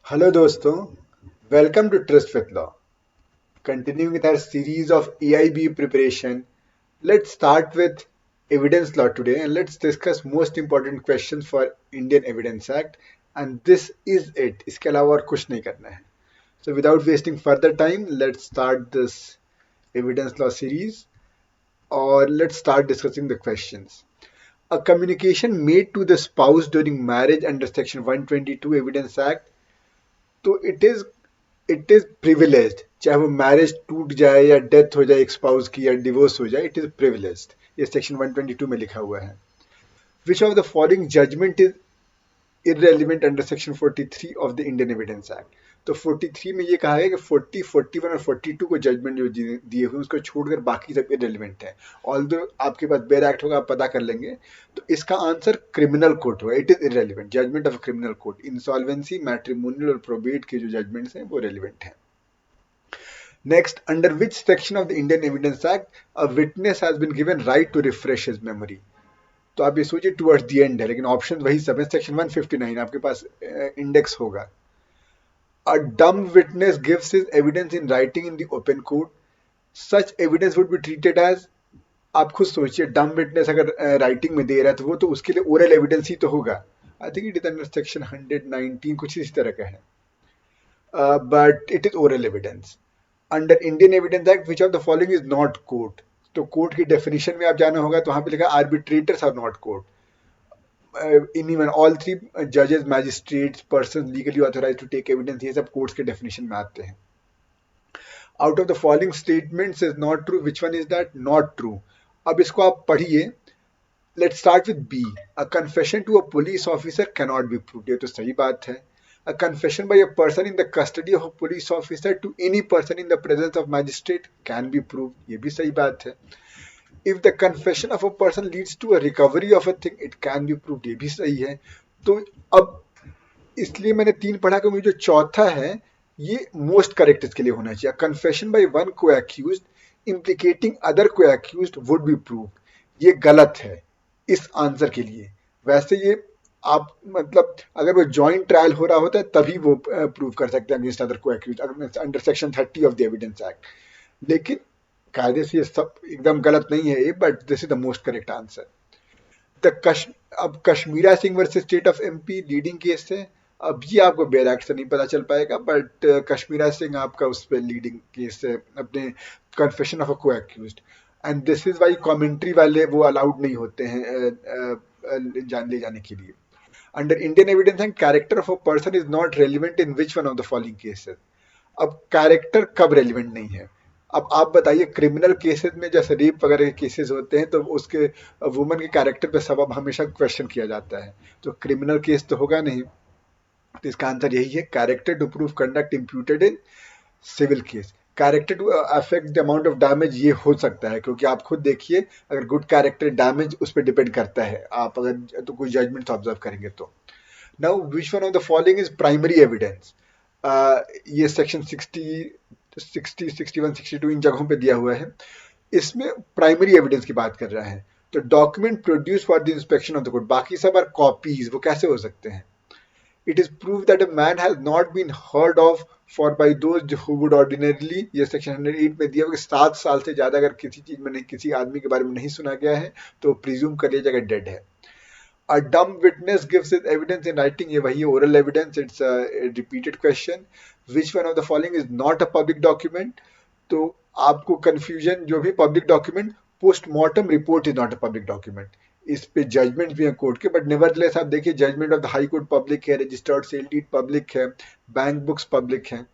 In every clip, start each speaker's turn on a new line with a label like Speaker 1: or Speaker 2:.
Speaker 1: Hello दोस्तों, welcome to Trust with Law. Continuing with our series of AIB preparation, let's start with evidence law today and let's discuss most important questions for Indian Evidence Act and this is it. इसके अलावा और कुछ नहीं करना है. So without wasting further time, let's start this evidence law series or let's start discussing the questions. A communication made to the spouse during marriage under section 122 Evidence Act, तो it is privileged, चाहे वो marriage टूट जाए या death हो जाए एक spouse की या डिवोर्स हो जाए, इट इज प्रिविलेज्ड. ये सेक्शन 122 में लिखा हुआ है. Which of the following judgment is irrelevant under section 43 of the Indian evidence act. तो 43 में ये कहा है कि 40, 41 और 42 को जजमेंट जो दिए हुए उसको छोड़कर बाकी सब इररेलेवेंट है. ऑल्दो आपके पास बेर एक्ट होगा, आप पता कर लेंगे. तो इसका आंसर क्रिमिनल कोर्ट होगा. It is irrelevant. Judgment of criminal court, insolvency, matrimonial और प्रोबेट के जो जजमेंट्स हैं वो रेलिवेंट हैं. Next, under which section of the Indian Evidence Act a witness has been given right to refresh his memory? तो आप ये सोचिए टुवर्ड्स द एंड है, लेकिन ऑप्शन वही सब है. सेक्शन 159 आपके पास इंडेक्स होगा. A dumb witness gives his evidence in writing in the open court. Such evidence would be treated as, आप खुद सोचिए, डम विटनेस अगर राइटिंग में दे रहा है तो वो तो उसके लिए ओरल एविडेंस ही तो होगा. I think it is under section 119 कुछ इस तरह का है, but it is oral evidence. Under Indian evidence act which of the following is not court. तो कोर्ट की डेफिनेशन में आप जाना होगा तो वहां पे लिखा arbitrators are not court. anyone, all three judges, magistrates, persons legally authorized to take evidence, ये सब कोर्ट्स के डेफिनेशन में आते हैं. Out of the following statements is not true, which one is that? Not true. अब इसको आप पढ़िए. Let's start with B. A confession to a police officer can not be proved. ये तो सही बात है. A confession by a person in the custody of a police officer to any person in the presence of magistrate can be proved. ये भी सही बात है. If the confession of a person leads to a recovery of a thing, it can be proved. ये भी सही है. तो अब इसलिए मैंने तीन पढ़ा कि मुझे जो चौथा है ये मोस्ट करेक्ट इसके लिए होना चाहिए. कन्फेशन बाय वन को accused इम्प्लीकेटिंग other co accused would be proved. ये गलत है इस आंसर के लिए. वैसे ये आप मतलब अगर वो जॉइंट ट्रायल हो रहा होता है तभी वो प्रूव कर सकते हैं against other co accused under section 30 of the evidence act. लेकिन कायदे से ये सब एकदम गलत नहीं है ये, but this is the most correct answer. अब Kashmira Singh versus state of MP leading case है. अब ये आपको बेयर एक्ट से नहीं पता चल पाएगा, बट कश्मीरा सिंह आपका उस पर लीडिंग केस है अपने confession of a co accused. And this is why commentary वाले वो अलाउड नहीं होते हैं ले जाने के लिए. Under Indian evidence and character of a person is not relevant in which one of the following cases. अब कैरेक्टर कब रेलिवेंट नहीं है? अब आप बताइए, क्रिमिनल केसेस में जैसे रेप वगैरह के केसेस होते हैं तो उसके वुमन के कैरेक्टर पे सबब हमेशा क्वेश्चन किया जाता है. तो क्रिमिनल केस तो होगा नहीं. तो इसका आंसर यही है, character to prove conduct imputed in civil case. Character to affect the amount of damage ये हो सकता है, क्योंकि आप खुद देखिए अगर गुड कैरेक्टर डैमेज उस पर डिपेंड करता है. आप अगर तो कोई जजमेंट ऑब्जर्व करेंगे तो. Now which one of the following is primary evidence. ये सेक्शन 61, 62 इन जगहों पे दिया हुआ है. इसमें प्राइमरी एविडेंस की बात कर रहा है. तो document produce for the inspection of the court, बाकी सब आर कॉपीज. वो कैसे हो सकते हैं? It is prove that a man has not been heard of for by those who would ordinarily. ये सेक्शन 108 में दिया हुआ कि 7 साल से ज्यादा अगर किसी चीज में नहीं, किसी आदमी के बारे में नहीं सुना गया है तो प्रिज्यूम कर लिया जाएगा डेड है. A dumb witness gives his evidence in writing. ये वही oral evidence. It's a repeated question. Which one of the following is not a public document? तो आपको confusion जो भी public document, postmortem report is not a public document. इस पे judgement भी है कोर्ट के, बट नेवरदलेस आप देखिए judgment of the high court public है, रजिस्टर्ड सेल डीड पब्लिक है, बैंक बुक्स पब्लिक है.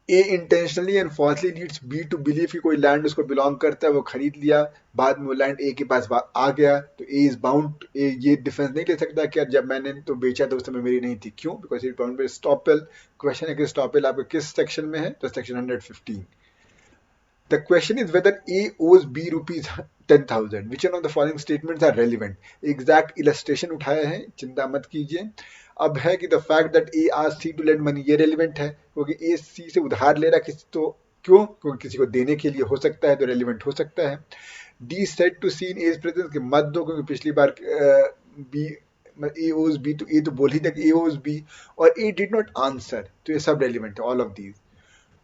Speaker 1: A intentionally and falsely leads B to believe कि कोई लैंड उसको बिलोंग करता है, वो खरीद लिया, बाद में वो लैंड ए के पास आ गया तो ए इज बाउंड. ए ये डिफेंस नहीं ले सकता कि जब मैंने तो बेचा तो उस समय मेरी नहीं थी. क्यों? Because it bound by estoppel. Question है कि स्टॉपेल आपके किस सेक्शन में है? तो section 115. The question is whether A owes B rupees 10,000. Which one of the following statements are relevant? Exact illustration उठाया है, चिंता मत कीजिए. अब है कि the fact that A asked C to lend money, ये relevant है क्योंकि A C से उधार ले रहा किसी, तो क्यों? क्योंकि किसी को देने के लिए हो सकता है, तो relevant हो सकता है. D said to C in A's presence कि मत दो क्योंकि पिछली बार B ए ओज बी, तो ए तो बोल ही तक ए ओज बी, और ए डिड नॉट आंसर, तो ये सब रेलिवेंट है, all of these.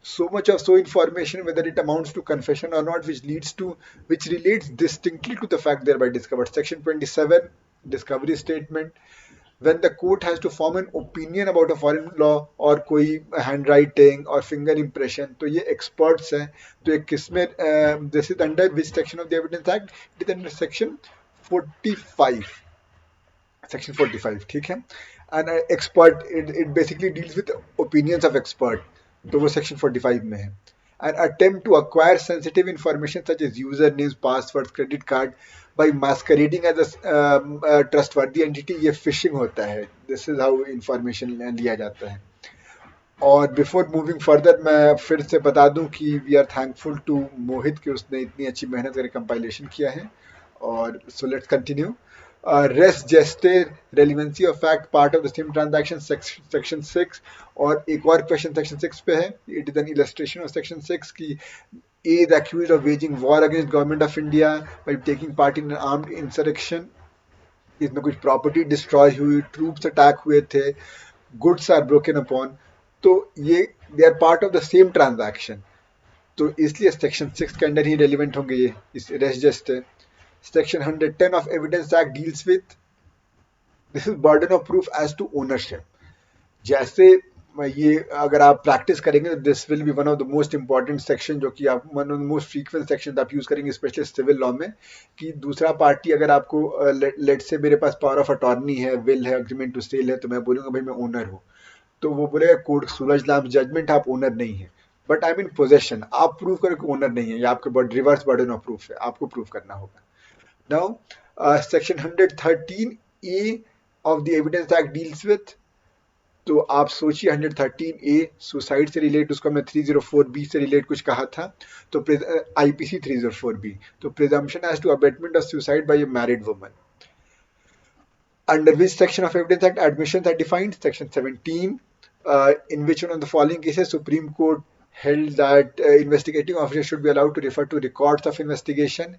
Speaker 1: So much of so information, whether it amounts to confession or not, which relates distinctly to the fact thereby discovered. Section 27, discovery statement. When the court has to form an opinion about a foreign law और कोई handwriting और finger impression, तो ये experts हैं. तो ये किसमें, this is under which section of the Evidence Act? It is under section 45. Section 45, ठीक है. And expert, it basically deals with opinions of expert, तो वो section 45 में है. An attempt to acquire sensitive information such as user names, passwords, credit card by masquerading as a trustworthy entity, ये phishing होता है. This is how information लिया जाता है. और बिफोर मूविंग फर्दर मैं फिर से बता दूं कि वी आर थैंकफुल टू मोहित कि उसने इतनी अच्छी मेहनत करके कंपाइलेशन किया है. और so let's continue. Res gestae relevancy of fact part of the same transaction, section 6. और एक और क्वेश्चन सेक्शन 6 पे है. It is an illustration of section 6 की A is accused of waging war against government of India by taking part in armed insurrection. इसमें कुछ property destroy हुई, troops attack हुए थे, गुड्स आर ब्रोकन अपॉन, तो ये they are part of the same transaction, तो इसलिए section 6 के अंडर ही रेलिवेंट होंगे ये. इस रेस्ट जस्ट है. Section 110 of evidence act deals with, this is burden of proof as to ownership. जैसे ये अगर आप प्रैक्टिस करेंगे तो this will be one of the most important section, जो कि आप one of the most frequent section आप यूज करेंगे स्पेशली सिविल लॉ में. कि दूसरा पार्टी अगर आपको लेट से मेरे पास पावर ऑफ अटॉर्नी है, विल है, अग्रीमेंट टू सेल है, तो मैं बोलूंगा भाई मैं ओनर हूँ, तो वो बोलेगा कोर्ट सूरज लाम जजमेंट आप ओनर नहीं है, बट आई मीन पोजेशन. आप प्रूव करो कि ओनर नहीं है, या आपके रिवर्स बर्डन ऑफ प्रूफ है, आपको प्रूव करना होगा. Now section 113 A of the evidence act deals with, तो आप सोचिए 113 ए सुसाइड से रिलेट, उसको मैं 304 बी से रिलेट कुछ कहा था, तो आईपीसी 304 बी, तो presumption as to abetment of suicide by a married woman. Under which section of Evidence Act admissions are defined? Section 17. In which one of the following cases Supreme Court held that investigating officers should be allowed to refer to records of investigation?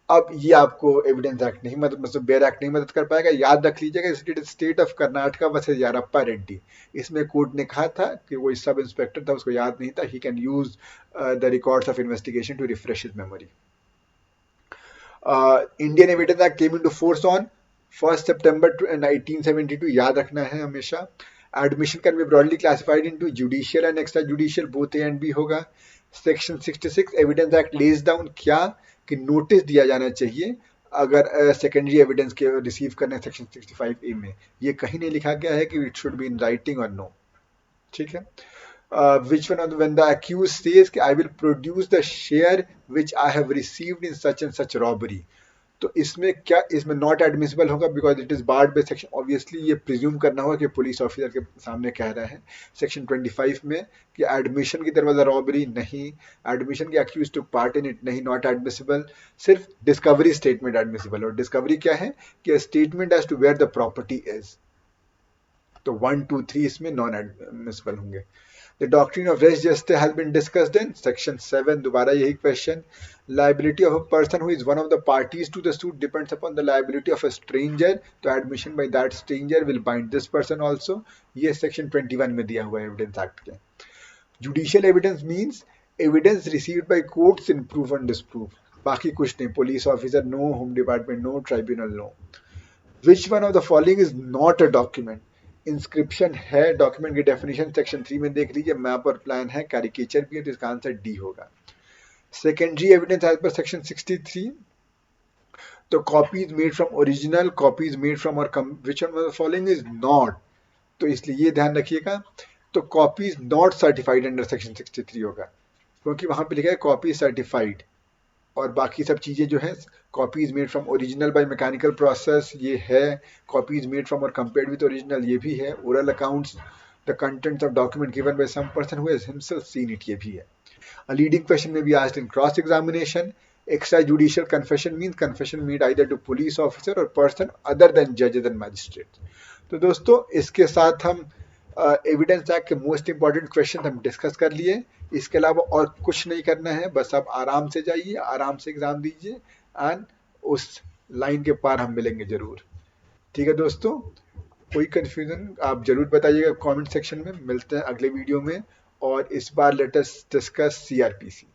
Speaker 1: अब ये आपको evidence act नहीं मतलब bare act नहीं मदद कर पाएगा. याद रख लीजिएगा, state of Karnataka versus Yarappa Reddy. इसमें कोर्ट ने कहा था कि वो सब इंस्पेक्टर था, उसको याद नहीं था, he can use the records of investigation to refresh his memory. Indian evidence act came into force on 1st September 1972, याद रखना है हमेशा. Admission can be broadly classified into judicial and extra judicial, both A and B होगा. Section 66 evidence act lays down क्या कि notice दिया जाना चाहिए अगर सेकेंडरी एविडेंस के रिसीव करने. सेक्शन 65 ए में ये कहीं नहीं लिखा गया है कि it should be in writing और नो. ठीक है. Which one of the, when the accused says कि I will produce the share which I have received in such and such robbery, तो इसमें क्या, इसमें नॉट एडमिसिबल होगा because it is barred by section. Obviously ये presume करना होगा कि पुलिस ऑफिसर के सामने कह रहा है सेक्शन 25 में कि एडमिशन की तरफ रॉबरी नहीं, एडमिशन के accused to part in it नहीं, नॉट एडमिसिबल. सिर्फ डिस्कवरी स्टेटमेंट एडमिसिबल. और डिस्कवरी क्या है कि statement as to where the property is, तो 1, 2, 3 इसमें नॉन एडमिसिबल होंगे. The doctrine of res geste has been discussed in section 7. दोबारा यही question. Liability of a person who is one of the parties to the suit depends upon the liability of a stranger. तो admission by that stranger will bind this person also. ये section 21 में दिया हुआ है evidence act के. Judicial evidence means evidence received by courts in proof and disproof. बाकी कुछ नहीं. Police officer no, home department no, tribunal no. Which one of the following is not a document? Inscription है. Document की definition section 3 में देख लीजिए. Map और plan है, कैरिकेचर भी है, तो इसका आंसर डी होगा. Secondary evidence as per section 63, तो copies made from original, copies made from और which one of the following is not, तो इसलिए ये ध्यान रखिएगा. तो copies not certified under section 63 होगा, क्योंकि वहां पे लिखा है कॉपी सर्टिफाइड, और बाकी सब चीजें जो है copies made from original by mechanical process ये है, कॉपीज मेड फ्रॉम और कंपेयर्ड विद ओरिजिनल ये भी है, oral accounts the contents of document given by some person who has himself seen it ये भी है. A leading question may be asked in cross examination. Extra judicial confession means confession made either to police officer or person other than जजेस and magistrate. तो दोस्तों इसके साथ हम evidence act के मोस्ट इंपॉर्टेंट क्वेश्चन हम डिस्कस कर लिए. इसके अलावा और कुछ नहीं करना है, बस आप आराम से जाइए, आराम से एग्जाम दीजिए, एंड उस लाइन के पार हम मिलेंगे जरूर. ठीक है दोस्तों, कोई कंफ्यूजन आप जरूर बताइएगा कमेंट सेक्शन में। मिलते हैं अगले वीडियो में, और इस बार लेट अस डिस्कस सीआरपीसी।